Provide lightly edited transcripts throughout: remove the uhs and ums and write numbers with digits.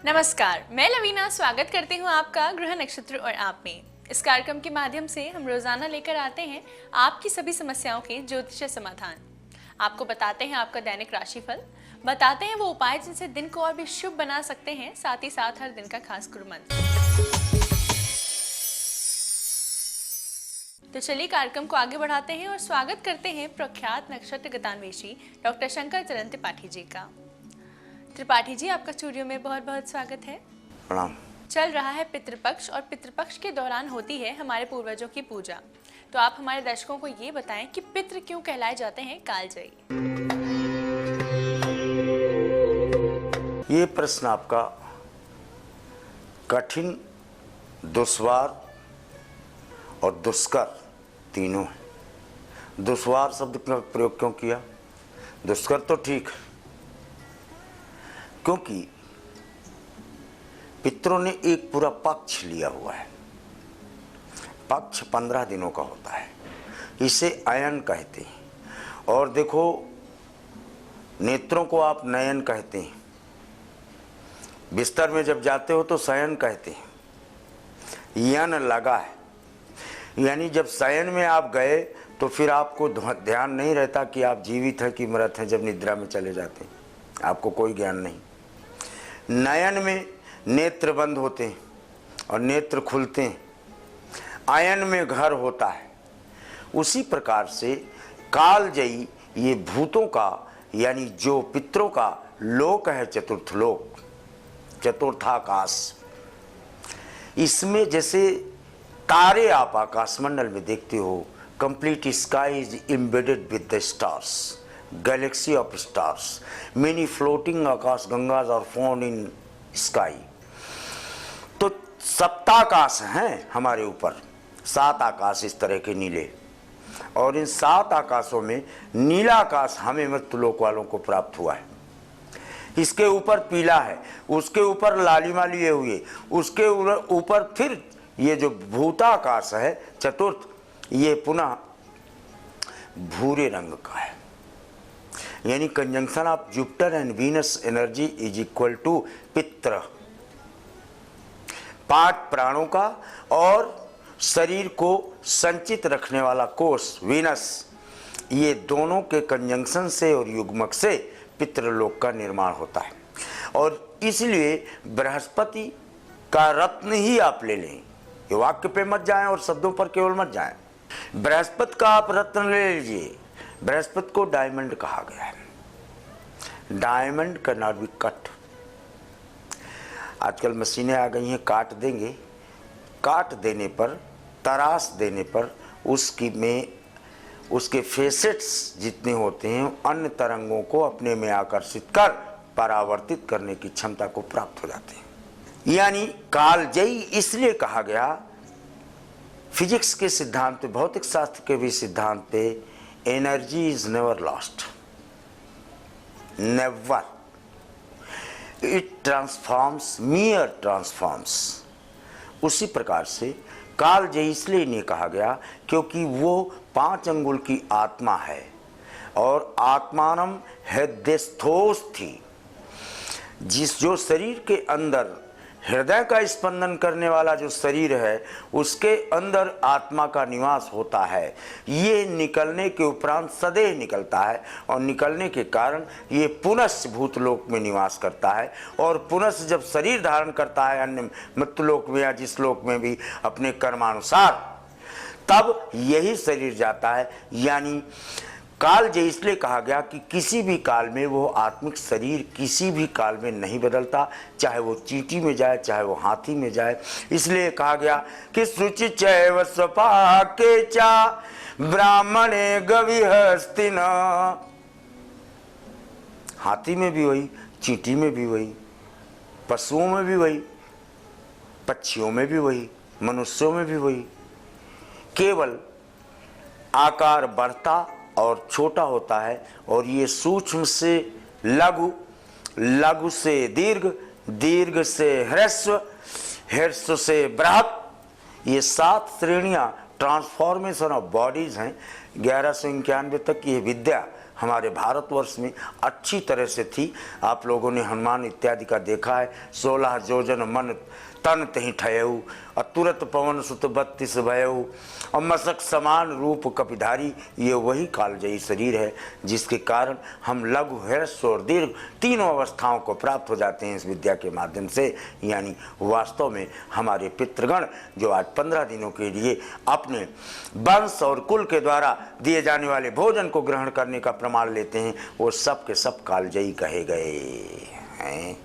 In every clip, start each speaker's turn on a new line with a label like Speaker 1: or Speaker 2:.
Speaker 1: नमस्कार, मैं लवीना स्वागत करती हूँ आपका ग्रह नक्षत्र और आप में। इस कार्यक्रम के माध्यम से हम रोजाना लेकर आते हैं आपकी सभी समस्याओं के ज्योतिष समाधान। आपको बताते हैं आपका दैनिक राशिफल, बताते हैं वो उपाय जिनसे दिन को और भी शुभ बना सकते हैं, साथ ही साथ हर दिन का खास गुरु मंत्र। तो चलिए कार्यक्रम को आगे बढ़ाते हैं और स्वागत करते हैं प्रख्यात नक्षत्र गतान्वेषी डॉक्टर शंकर चरण त्रिपाठी जी का। त्रिपाठी जी, आपका स्टूडियो में बहुत बहुत स्वागत है।
Speaker 2: प्रणाम।
Speaker 1: चल रहा है पितृपक्ष और पितृपक्ष के दौरान होती है हमारे पूर्वजों की पूजा। तो आप हमारे दर्शकों को ये बताएं कि पितृ क्यों कहलाए जाते हैं कालजयी।
Speaker 2: ये प्रश्न आपका कठिन, दुश्वार और दुष्कर तीनों है। दुश्वार शब्द का प्रयोग क्यों किया? दुष्कर तो ठीक, क्योंकि पितरों ने एक पूरा पक्ष लिया हुआ है। पक्ष 15 दिनों का होता है, इसे अयन कहते हैं। और देखो, नेत्रों को आप नयन कहते हैं। बिस्तर में जब जाते हो तो शयन कहते हैं। यन लगा है, यानी जब शयन में आप गए तो फिर आपको ध्यान नहीं रहता कि आप जीवित हैं कि मृत हैं। जब निद्रा में चले जाते हैं आपको कोई ज्ञान नहीं। नयन में नेत्र बंद होते हैं और नेत्र खुलते हैं। आयन में घर होता है। उसी प्रकार से कालजयी ये भूतों का, यानी जो पितरों का लोक है, चतुर्थ लोक, चतुर्थाकाश। इसमें जैसे तारे आप आकाशमंडल में देखते हो, complete sky is embedded with the stars, galaxy of stars, many floating आकाश गंगाज आर फाउंड इन स्काई। तो सप्ताकाश हैं हमारे ऊपर, 7 आकाश इस तरह के नीले, और इन 7 आकाशों में नीला आकाश हमें मृत्युलोक वालों को प्राप्त हुआ है। इसके ऊपर पीला है, उसके ऊपर लालिमा लिए हुए, उसके ऊपर फिर ये जो भूताकाश है चतुर्थ, ये पुनः भूरे रंग का है। यानी conjunction of Jupiter and Venus energy is equal to पित्र। 5 प्राणों का और शरीर को संचित रखने वाला कोष वीनस, ये दोनों के कंजंक्शन से और युग्मक से पितृलोक का निर्माण होता है। और इसलिए बृहस्पति का रत्न ही आप ले लें, ये वाक्य पे मत जाएं और शब्दों पर केवल मत जाएं। बृहस्पति का आप रत्न ले लीजिए। बृहस्पति को डायमंड कहा गया है। Diamond can not be cut. आजकल मशीनें आ गई हैं, काट देंगे। काट देने पर, तराश देने पर उसके फेसेट्स जितने होते हैं अन्य तरंगों को अपने में आकर्षित कर परावर्तित करने की क्षमता को प्राप्त हो जाते हैं। यानी कालजयी इसलिए कहा गया, फिजिक्स के सिद्धांत पे, भौतिक शास्त्र के भी सिद्धांत पे, energy is never lost, never, it transforms, मियर transforms. उसी प्रकार से कालजयी इसलिए नहीं कहा गया क्योंकि वो 5 अंगुल की आत्मा है और आत्मानम हृदयस्थोस थी। जो शरीर के अंदर हृदय का स्पंदन करने वाला जो शरीर है, उसके अंदर आत्मा का निवास होता है। ये निकलने के उपरांत सदैव निकलता है और निकलने के कारण ये पुनः भूतलोक में निवास करता है। और पुनः जब शरीर धारण करता है अन्य मृत्युलोक में या जिस लोक में भी अपने कर्मानुसार, तब यही शरीर जाता है। यानी कालजयी इसलिए कहा गया कि किसी भी काल में वो आत्मिक शरीर किसी भी काल में नहीं बदलता, चाहे वो चींटी में जाए चाहे वो हाथी में जाए। इसलिए कहा गया कि शुचि चैव स्वपाके चा ब्राह्मणे गविहस्तिन। हाथी में भी वही, चींटी में भी वही, पशुओं में भी वही, पक्षियों में भी वही, मनुष्यों में भी वही। केवल आकार बढ़ता और छोटा होता है। और ये सूक्ष्म से लघु, लघु से दीर्घ, दीर्घ से ह्रस्व, ह्रस्व से बृहत, ये 7 श्रेणियां ट्रांसफॉर्मेशन ऑफ बॉडीज हैं। 1191 तक ये विद्या हमारे भारतवर्ष में अच्छी तरह से थी। आप लोगों ने हनुमान इत्यादि का देखा है। 16 योजन मन तन तही ठयऊ और तुरत पवन सुत 32 भयऊ और मशक समान रूप कपिधारी। ये वही कालजयी शरीर है जिसके कारण हम लघु ह्रस्व और दीर्घ तीनों अवस्थाओं को प्राप्त हो जाते हैं इस विद्या के माध्यम से। यानी वास्तव में हमारे पितृगण जो आज 15 दिनों के लिए अपने वंश और कुल के द्वारा दिए जाने वाले भोजन को ग्रहण करने का प्रमाण लेते हैं, वो सब के सब कालजयी कहे गए हैं।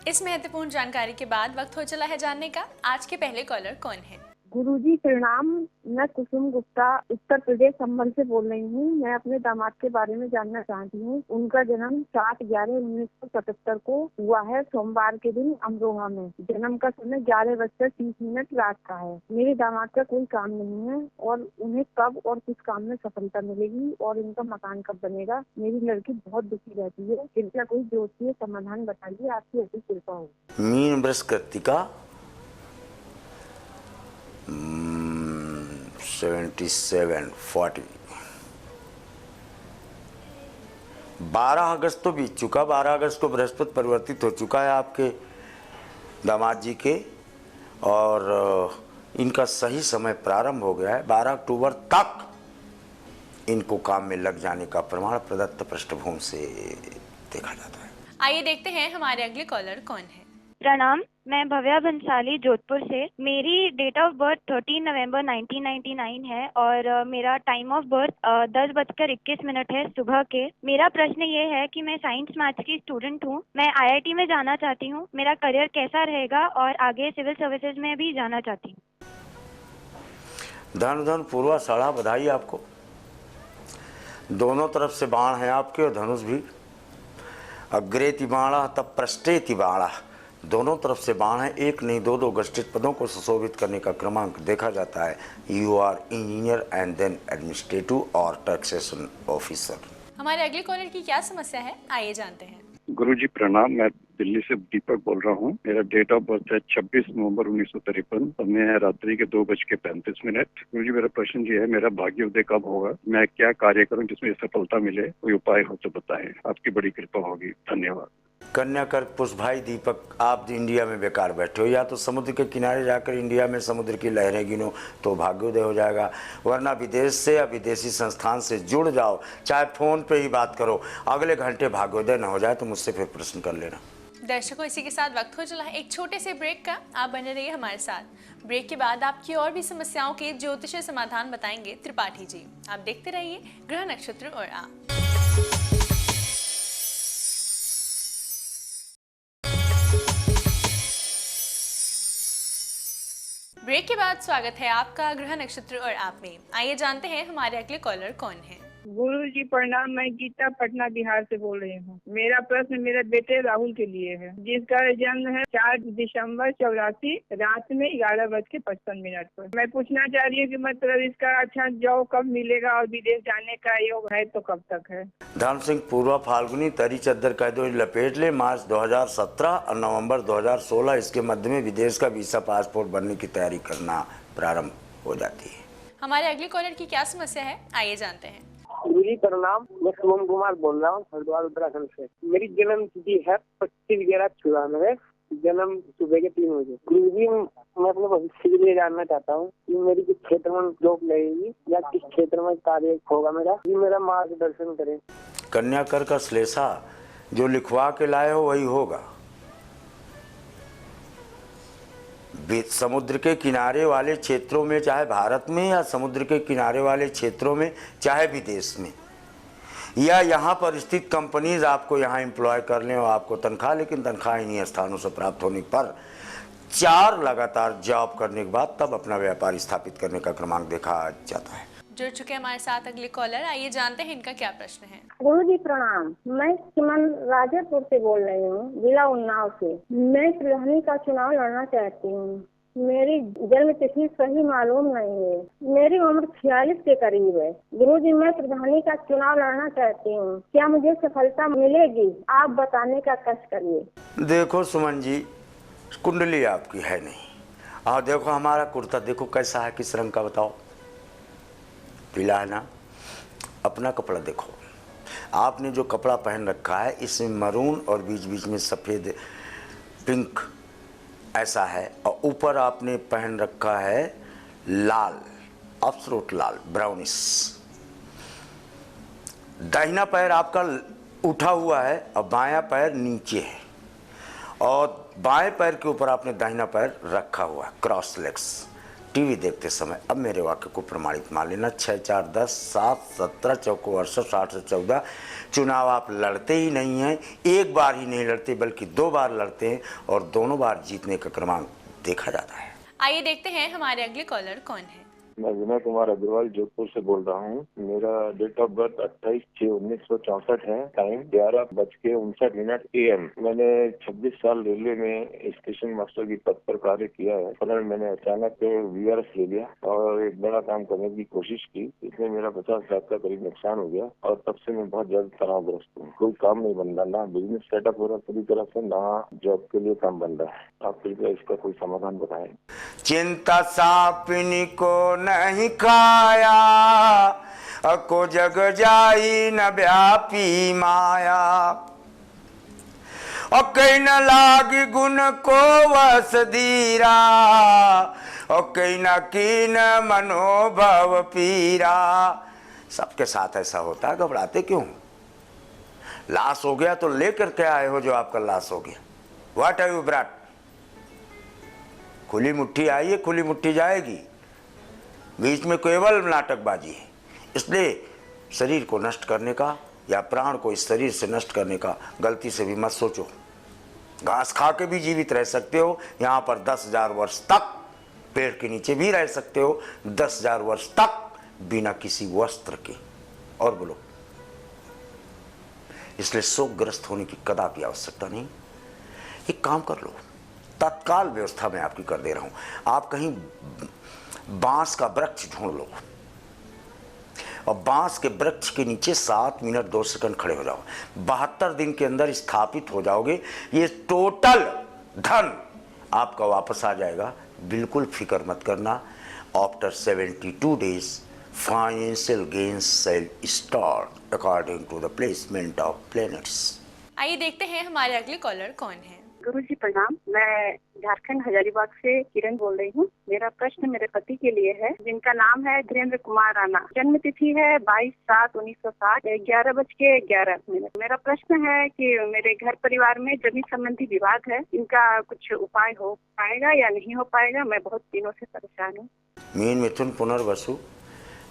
Speaker 1: इस महत्वपूर्ण जानकारी के बाद वक्त हो चला है जानने का आज के पहले कॉलर कौन है।
Speaker 3: गुरुजी प्रणाम। मैं कुसुम गुप्ता उत्तर प्रदेश संभल से बोल रही हूँ। मैं अपने दामाद के बारे में जानना चाहती हूँ। उनका जन्म 7/11/1977 को हुआ है, सोमवार के दिन अमरोहा में। जन्म का समय 11:30 रात का है। मेरे दामाद का कोई काम नहीं है और उन्हें कब और किस काम में सफलता मिलेगी और इनका मकान कब बनेगा। मेरी लड़की बहुत दुखी रहती है, कृपया कोई ज्योतिषीय समाधान बताइए, आपकी ऐसी कृपा हो।
Speaker 2: मीन वृष कृत्तिका 7740 12 अगस्त तो बीत चुका। 12 अगस्त को बृहस्पति परिवर्तित हो चुका है आपके दामाद जी के और इनका सही समय प्रारंभ हो गया है। 12 अक्टूबर तक इनको काम में लग जाने का प्रमाण प्रदत्त पृष्ठभूमि से देखा जाता है।
Speaker 1: आइए देखते हैं हमारे अगले कॉलर कौन है।
Speaker 4: प्रणाम, मैं भव्या बंसाली जोधपुर से। मेरी डेट ऑफ बर्थ 13 नवंबर 1999 है और मेरा टाइम ऑफ बर्थ 10:21 है सुबह के। मेरा प्रश्न ये है कि मैं साइंस मैथ्स की स्टूडेंट हूँ। मैं आईआईटी में जाना चाहती हूँ। मेरा करियर कैसा रहेगा और आगे सिविल सर्विसेज में भी जाना चाहती हूँ।
Speaker 2: धन धन पूर्वा साढ़ा बधाई आपको। दोनों तरफ से बाण है आपके और धनुष भी। अग्रे तिबाणा तब पृष्ठे तिबाणा, दोनों तरफ से बाण है। एक नहीं दो गष्टित पदों को सुशोभित करने का क्रमांक देखा जाता है। You are engineer and then administrative और टैक्सेशन ऑफिसर।
Speaker 1: हमारे अगले कॉलर की क्या समस्या है, आइए जानते हैं।
Speaker 5: गुरुजी प्रणाम, मैं दिल्ली से दीपक बोल रहा हूँ। मेरा डेट ऑफ बर्थ है 26 नवंबर 1953। समय है रात्रि के 2:35। गुरुजी मेरा प्रश्न ये है, मेरा भाग्योदय कब होगा? मैं क्या कार्य करूँ जिसमें सफलता मिले? कोई उपाय हो तो बताएं, आपकी बड़ी कृपा होगी। धन्यवाद।
Speaker 2: कन्या कर्क पुष्प भाई दीपक, आप इंडिया में बेकार बैठे हो। या तो समुद्र के किनारे जाकर इंडिया में समुद्र की लहरें गिनो तो भाग्योदय हो जाएगा, वरना विदेश से या विदेशी संस्थान से जुड़ जाओ, चाहे फोन पे ही बात करो। अगले घंटे भाग्योदय न हो जाए तो मुझसे फिर प्रश्न कर लेना।
Speaker 1: दर्शकों, इसी के साथ वक्त हो चला है एक छोटे से ब्रेक का। आप बने रहिए हमारे साथ। ब्रेक के बाद आपकी और भी समस्याओं के ज्योतिषीय समाधान बताएंगे त्रिपाठी जी। आप देखते रहिए ग्रह नक्षत्र और आप। ब्रेक के बाद स्वागत है आपका ग्रह नक्षत्र और आप में। आइए जानते हैं हमारे अगले कॉलर कौन है।
Speaker 3: गुरुजी प्रणाम। मैं गीता पटना बिहार से बोल रही हूँ। मेरा प्रश्न मेरे बेटे राहुल के लिए है, जिसका जन्म है 4 दिसंबर 84 रात में 11:55 पर। मैं पूछना चाह रही हूँ कि मतलब इसका अच्छा जॉब कब मिलेगा और विदेश जाने का योग है तो कब तक है?
Speaker 2: धर्म सिंह पूर्वा फाल्गुनी तरी चद्दर कह दो लपेट ले। मार्च 2017 और नवंबर 2016 इसके मध्य में विदेश का वीसा पासपोर्ट बनने की तैयारी करना प्रारंभ हो जाती है।
Speaker 1: हमारे अगले कॉलर की क्या समस्या है, आइए जानते हैं।
Speaker 6: गुरुजी प्रणाम, मैं शुभम कुमार बोल रहा हूँ हरिद्वार उत्तराखंड से। मेरी जन्म तिथि है 25/11/94, जन्म सुबह के 3 बजे। गुरुजी मैं अपने भविष्य के लिए जानना चाहता हूँ कि मेरी किस क्षेत्र में जॉब लगेगी या किस क्षेत्र में कार्य होगा मेरा मार्गदर्शन करें।
Speaker 2: कन्या कर का श्लेषा जो लिखवा के लाए हो वही होगा। समुद्र के किनारे वाले क्षेत्रों में, चाहे भारत में या समुद्र के किनारे वाले क्षेत्रों में, चाहे विदेश में, या यहाँ पर स्थित कंपनीज आपको यहाँ एम्प्लॉय कर लें और आपको तनख्वाह, लेकिन तनख्वाह इन्हीं स्थानों से प्राप्त होने पर 4 लगातार जॉब करने के बाद तब अपना व्यापार स्थापित करने का क्रमांक देखा जाता है।
Speaker 1: जुड़ चुके हैं हमारे साथ अगले कॉलर, आइए जानते हैं इनका क्या प्रश्न है।
Speaker 3: गुरुजी प्रणाम, मैं सुमन राजापुर से बोल रही हूँ, जिला उन्नाव से। मैं प्रधानी का चुनाव लड़ना चाहती हूँ। मेरी जन्म तिथि सही मालूम नहीं है। मेरी उम्र 46 के करीब है। गुरुजी मैं प्रधानी का चुनाव लड़ना चाहती हूँ, क्या मुझे सफलता मिलेगी? आप बताने का कष्ट करिए।
Speaker 2: देखो सुमन जी, कुंडली आपकी है नहीं। और देखो हमारा कुर्ता देखो कैसा है, किस रंग का बताओ। पीला है ना? अपना कपड़ा देखो। आपने जो कपड़ा पहन रखा है इसमें मरून और बीच बीच में सफ़ेद पिंक ऐसा है, और ऊपर आपने पहन रखा है लाल, अफसरोट लाल, ब्राउनिश। दाहिना पैर आपका उठा हुआ है और बायां पैर नीचे है, और बाएं पैर के ऊपर आपने दाहिना पैर रखा हुआ है, क्रॉस लेग्स। टीवी देखते समय अब मेरे वाक्य को प्रमाणित मान लेना। 6 4 10 7 17 चौको 68 60 से 14 चुनाव आप लड़ते ही नहीं हैं। एक बार ही नहीं लड़ते बल्कि 2 बार लड़ते हैं, और दोनों बार जीतने का क्रमांक देखा जाता है।
Speaker 1: आइए देखते हैं हमारे अगले कॉलर कौन है।
Speaker 7: मैं विनय कुमार अग्रवाल जोधपुर से बोल रहा हूँ। मेरा डेट ऑफ बर्थ 28/6/1964 है। Time 11:59 AM। मैंने 26 साल रेलवे में स्टेशन मास्टर की पद पर कार्य किया है, पर मैंने अचानक VRS ले लिया और एक बड़ा काम करने की कोशिश की। इसमें मेरा 50 लाख का करीब नुकसान हो गया, और तब से मैं बहुत ज्यादा तनावग्रस्त हूँ। कोई काम नहीं बन रहा, ना बिजनेस सेटअप हो रहा पूरी तरह से, ना जॉब के लिए काम बन रहा है। आप कृपया इसका कोई समाधान बताएं।
Speaker 2: चिंता सापिनी को नहीं खाया, अको जग जाई न व्यापी माया, और कहीं न लागी गुण को वस धीरा, और कहीं न कीन मनोभव पीरा। सबके साथ ऐसा होता है, घबराते क्यों? लाश हो गया तो लेकर के आए हो जो आपका लाश हो गया। What are you brought? खुली मुट्ठी आई है, खुली मुट्ठी जाएगी। बीच में केवल नाटकबाजी है। इसलिए शरीर को नष्ट करने का या प्राण को इस शरीर से नष्ट करने का गलती से भी मत सोचो। घास खा के भी जीवित रह सकते हो, यहाँ पर 10,000 वर्ष तक पेड़ के नीचे भी रह सकते हो, 10,000 वर्ष तक बिना किसी वस्त्र के। और बोलो, इसलिए शोकग्रस्त होने की कदापि आवश्यकता नहीं। एक काम कर लो, तत्काल व्यवस्था में आपकी कर दे रहा हूं। आप कहीं बांस का वृक्ष ढूंढ लो और बांस के वृक्ष के नीचे 7 मिनट 2 सेकंड खड़े हो जाओ। 72 दिन के अंदर स्थापित हो जाओगे। ये टोटल धन आपका वापस आ जाएगा। बिल्कुल फिक्र मत करना। After 72 days financial gains shall start according to the placement of planets.
Speaker 1: आइए देखते हैं हमारे अगले कॉलर कौन है।
Speaker 3: गुरुजी प्रणाम। मैं झारखंड हजारीबाग से किरण बोल रही हूँ। मेरा प्रश्न मेरे पति के लिए है, जिनका नाम है धीरेन्द्र कुमार राणा। जन्म तिथि है 22/7/1960, 11:11। मेरा प्रश्न है कि मेरे घर परिवार में जमीन संबंधी विवाद है, इनका कुछ उपाय हो पाएगा या नहीं हो पाएगा? मैं बहुत दिनों से परेशान हूँ।
Speaker 2: मीन मिथुन पुनर्वसु।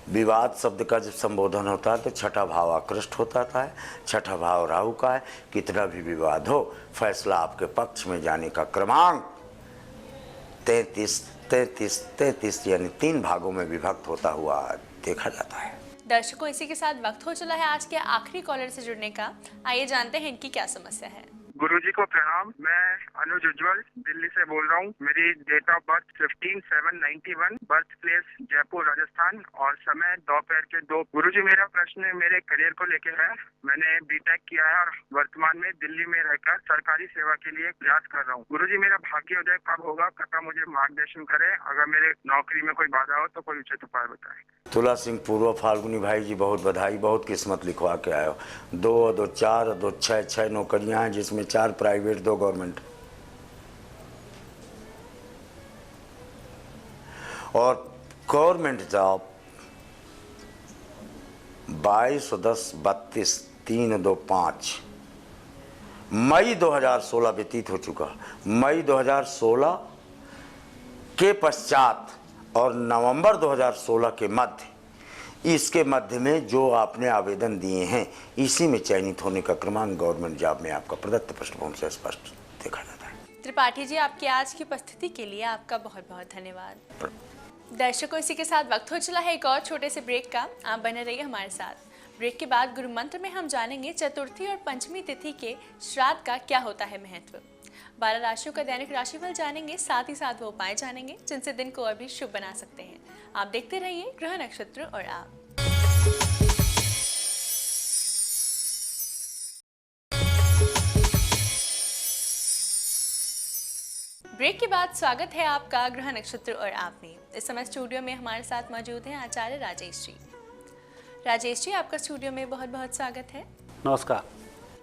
Speaker 2: विवाद शब्द का जब संबोधन होता है तो छठा भाव आकृष्ट होता है। छठा भाव राहु का है। कितना भी विवाद हो, फैसला आपके पक्ष में जाने का क्रमांक 33 यानी 3 भागों में विभक्त होता हुआ देखा जाता है।
Speaker 1: दर्शकों, इसी के साथ वक्त हो चला है आज के आखिरी कॉलर से जुड़ने का। आइए जानते हैं इनकी क्या समस्या है।
Speaker 8: गुरुजी को प्रणाम। मैं अनुज उज्जवल दिल्ली से बोल रहा हूँ। मेरी date of birth 15/7/91, birth place Jaipur Rajasthan, और समय दोपहर के 2। गुरुजी, मेरा प्रश्न मेरे करियर को लेके है। मैंने बीटेक किया है और वर्तमान में दिल्ली में रहकर सरकारी सेवा के लिए प्रयास कर रहा हूँ। गुरुजी, मेरा भाग्योदय कब होगा? कृपया मुझे मार्गदर्शन करें। अगर मेरे नौकरी में कोई बाधा हो तो कोई उचित उपाय बताएं।
Speaker 2: तुला सिंह पूर्व फाल्गुनी भाई जी, बहुत बधाई, बहुत किस्मत लिखवा के आए हो। 2 और 2 4 और 2 6 नौकरियां हैं, जिसमें 4 प्राइवेट 2 गवर्नमेंट। और गवर्नमेंट जॉब 22/10/32, 3 और 2 5। मई 2016 व्यतीत हो चुका। मई 2016 के पश्चात और नवंबर 2016 के मध्य, इसके मध्य में जो आपने आवेदन दिए हैं, इसी में चयनित होने का क्रमांक गवर्नमेंट जॉब में आपका प्रदत्त पृष्ठभूमि से स्पष्ट देखा जाता है।
Speaker 1: त्रिपाठी जी, आपकी आज की उपस्थिति के लिए आपका बहुत बहुत धन्यवाद। दर्शकों, इसी के साथ वक्त हो चला है एक और छोटे से ब्रेक का। आप बने रहिए हमारे साथ। ब्रेक के बाद गुरु मंत्र में हम जानेंगे चतुर्थी और पंचमी तिथि के श्राद्ध का क्या होता है महत्व। 12 राशियों का दैनिक राशिफल जानेंगे, साथ ही साथ वो उपाय जानेंगे जिनसे दिन को और भी शुभ बना सकते हैं। आप देखते रहिए ग्रह नक्षत्र और आप। ब्रेक के बाद स्वागत है आपका ग्रह नक्षत्र और आप में। इस समय स्टूडियो में हमारे साथ मौजूद हैं आचार्य राजेश जी। राजेश जी, आपका स्टूडियो में बहुत बहुत स्वागत है।
Speaker 9: नमस्कार।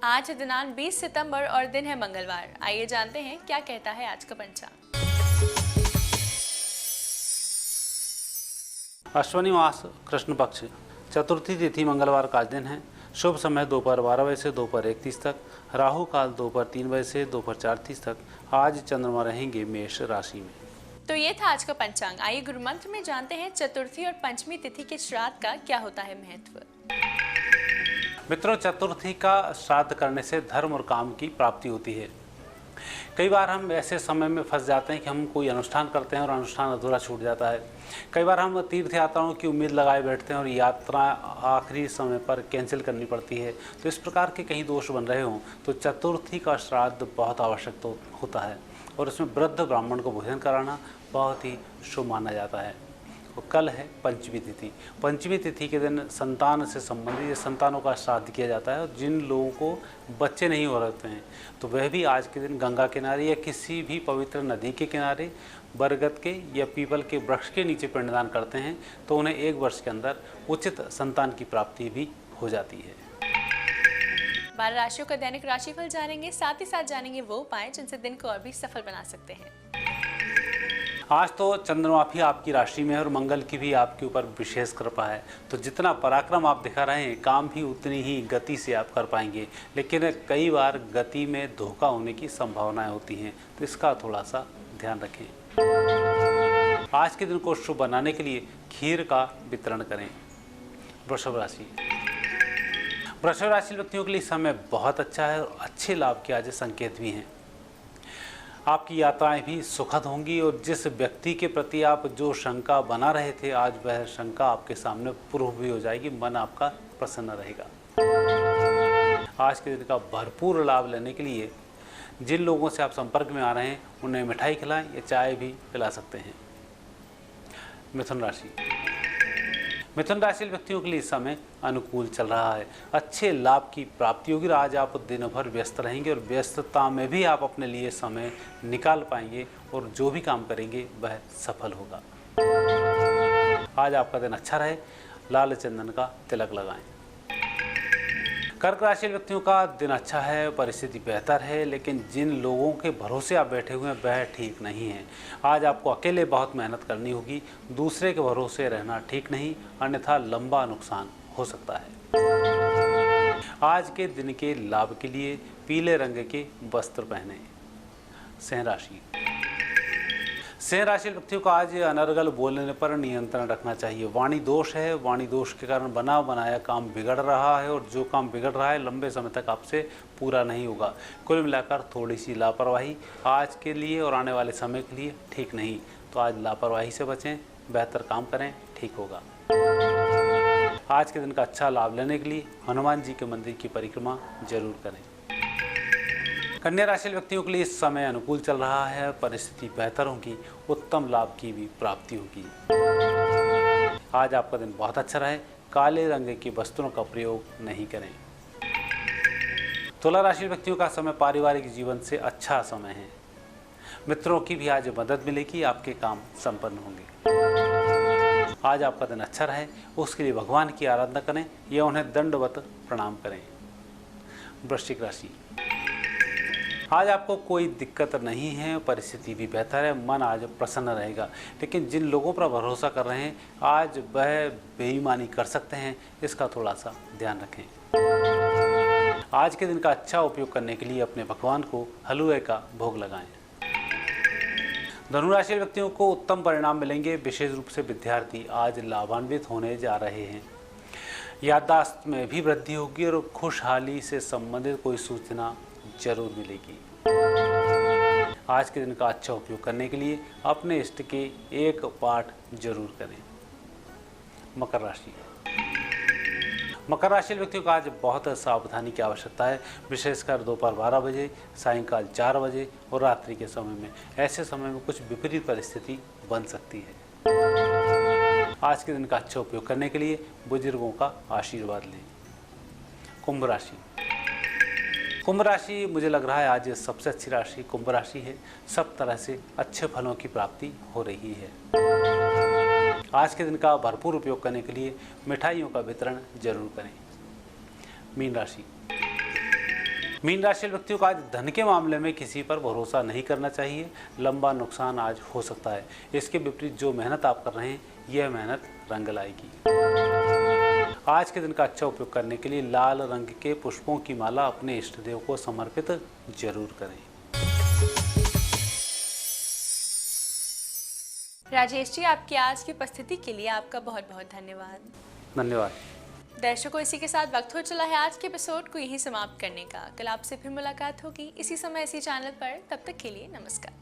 Speaker 1: आज है दिनांक 20 सितंबर और दिन है मंगलवार। आइए जानते हैं क्या कहता है आज का पंचांग।
Speaker 9: अश्विनी मास कृष्ण पक्ष चतुर्थी तिथि मंगलवार का दिन है। शुभ समय दोपहर 12 बजे से दोपहर 1:30 तक, राहु काल दोपहर 3 बजे से दोपहर 4:30 तक। आज चंद्रमा रहेंगे मेष राशि में।
Speaker 1: तो ये था आज का पंचांग। आइए गुरु मंत्र में जानते हैं चतुर्थी और पंचमी तिथि के श्राद्ध का क्या होता है महत्व।
Speaker 9: मित्रों, चतुर्थी का श्राद्ध करने से धर्म और काम की प्राप्ति होती है। कई बार हम ऐसे समय में फंस जाते हैं कि हम कोई अनुष्ठान करते हैं और अनुष्ठान अधूरा छूट जाता है। कई बार हम तीर्थ यात्राओं की उम्मीद लगाए बैठते हैं और यात्रा आखिरी समय पर कैंसिल करनी पड़ती है। तो इस प्रकार के कहीं दोष बन रहे हों तो चतुर्थी का श्राद्ध बहुत आवश्यक तो होता है और इसमें वृद्ध ब्राह्मण को भोजन कराना बहुत ही शुभ माना जाता है। तो कल है पंचमी तिथि। पंचमी तिथि के दिन संतान से संबंधित संतानों का श्राद्ध किया जाता है और जिन लोगों को बच्चे नहीं हो रहते हैं तो वह भी आज के दिन गंगा किनारे या किसी भी पवित्र नदी के किनारे बरगद के या पीपल के वृक्ष के नीचे पिंडदान करते हैं तो उन्हें 1 वर्ष के अंदर उचित संतान की प्राप्ति भी हो जाती है।
Speaker 1: 12 राशियों का दैनिक राशिफल जानेंगे, साथ ही साथ जानेंगे वो उपाय जिनसे दिन को और भी सफल बना सकते हैं।
Speaker 9: आज तो चंद्रमा भी आपकी राशि में है और मंगल की भी आपके ऊपर विशेष कृपा है। तो जितना पराक्रम आप दिखा रहे हैं, काम भी उतनी ही गति से आप कर पाएंगे, लेकिन कई बार गति में धोखा होने की संभावनाएं होती हैं, तो इसका थोड़ा सा ध्यान रखें। आज के दिन को शुभ बनाने के लिए खीर का वितरण करें। वृषभ राशि। वृषभ राशि व्यक्तियों के लिए समय बहुत अच्छा है और अच्छे लाभ के आज संकेत भी हैं। आपकी यात्राएं भी सुखद होंगी और जिस व्यक्ति के प्रति आप जो शंका बना रहे थे, आज वह शंका आपके सामने प्रूव भी हो जाएगी। मन आपका प्रसन्न रहेगा। आज के दिन का भरपूर लाभ लेने के लिए जिन लोगों से आप संपर्क में आ रहे हैं उन्हें मिठाई खिलाएं या चाय भी पिला सकते हैं। मिथुन राशि। मिथुन राशि व्यक्तियों के लिए समय अनुकूल चल रहा है। अच्छे लाभ की प्राप्ति होगी। आज आप दिन भर व्यस्त रहेंगे और व्यस्तता में भी आप अपने लिए समय निकाल पाएंगे और जो भी काम करेंगे वह सफल होगा। आज आपका दिन अच्छा रहे। लाल चंदन का तिलक लगाएं। कर्क राशि व्यक्तियों का दिन अच्छा है, परिस्थिति बेहतर है, लेकिन जिन लोगों के भरोसे आप बैठे हुए हैं वह ठीक नहीं है। आज आपको अकेले बहुत मेहनत करनी होगी। दूसरे के भरोसे रहना ठीक नहीं, अन्यथा लंबा नुकसान हो सकता है। आज के दिन के लाभ के लिए पीले रंग के वस्त्र पहने। सिंह राशि। सिंह राशि व्यक्तियों को आज अनर्गल बोलने पर नियंत्रण रखना चाहिए। वाणी दोष है। वाणी दोष के कारण बना बनाया काम बिगड़ रहा है और जो काम बिगड़ रहा है लंबे समय तक आपसे पूरा नहीं होगा। कुल मिलाकर थोड़ी सी लापरवाही आज के लिए और आने वाले समय के लिए ठीक नहीं। तो आज लापरवाही से बचें, बेहतर काम करें, ठीक होगा। आज के दिन का अच्छा लाभ लेने के लिए हनुमान जी के मंदिर की परिक्रमा जरूर करें। कन्या राशि व्यक्तियों के लिए इस समय अनुकूल चल रहा है। परिस्थिति बेहतर होगी, उत्तम लाभ की भी प्राप्ति होगी। आज आपका दिन बहुत अच्छा रहे। काले रंग की वस्तुओं का प्रयोग नहीं करें। तुला राशि व्यक्तियों का समय पारिवारिक जीवन से अच्छा समय है। मित्रों की भी आज मदद मिलेगी, आपके काम संपन्न होंगे। आज आपका दिन अच्छा रहे, उसके लिए भगवान की आराधना करें या उन्हें दंडवत प्रणाम करें। वृश्चिक राशि। आज आपको कोई दिक्कत नहीं है, परिस्थिति भी बेहतर है, मन आज प्रसन्न रहेगा, लेकिन जिन लोगों पर भरोसा कर रहे हैं आज वह बेईमानी कर सकते हैं, इसका थोड़ा सा ध्यान रखें। आज के दिन का अच्छा उपयोग करने के लिए अपने भगवान को हलवे का भोग लगाएं। धनुराशि व्यक्तियों को उत्तम परिणाम मिलेंगे। विशेष रूप से विद्यार्थी आज लाभान्वित होने जा रहे हैं। याददाश्त में भी वृद्धि होगी और खुशहाली से संबंधित कोई सूचना जरूर मिलेगी। आज के दिन का अच्छा उपयोग करने के लिए अपने इष्ट के एक पाठ जरूर करें। मकर राशि। मकर राशि व्यक्तियों को आज बहुत सावधानी की आवश्यकता है, विशेषकर दोपहर 12 बजे, सायंकाल 4 बजे और रात्रि के समय में। ऐसे समय में कुछ विपरीत परिस्थिति बन सकती है। आज के दिन का अच्छा उपयोग करने के लिए बुजुर्गों का आशीर्वाद लें। कुंभ राशि। कुंभ राशि मुझे लग रहा है आज सबसे अच्छी राशि कुंभ राशि है। सब तरह से अच्छे फलों की प्राप्ति हो रही है। आज के दिन का भरपूर उपयोग करने के लिए मिठाइयों का वितरण जरूर करें। मीन राशि। मीन राशि व्यक्तियों को आज धन के मामले में किसी पर भरोसा नहीं करना चाहिए। लंबा नुकसान आज हो सकता है। इसके विपरीत जो मेहनत आप कर रहे हैं यह मेहनत रंग लाएगी। आज के दिन का अच्छा उपयोग करने के लिए लाल रंग के पुष्पों की माला अपने इष्ट देव को समर्पित जरूर करें।
Speaker 1: राजेश जी, आपकी आज की उपस्थिति के लिए आपका बहुत बहुत धन्यवाद।
Speaker 9: धन्यवाद।
Speaker 1: दर्शकों, इसी के साथ वक्त हो चला है आज के एपिसोड को यहीं समाप्त करने का। कल आपसे फिर मुलाकात होगी इसी समय इसी चैनल पर। तब तक के लिए नमस्कार।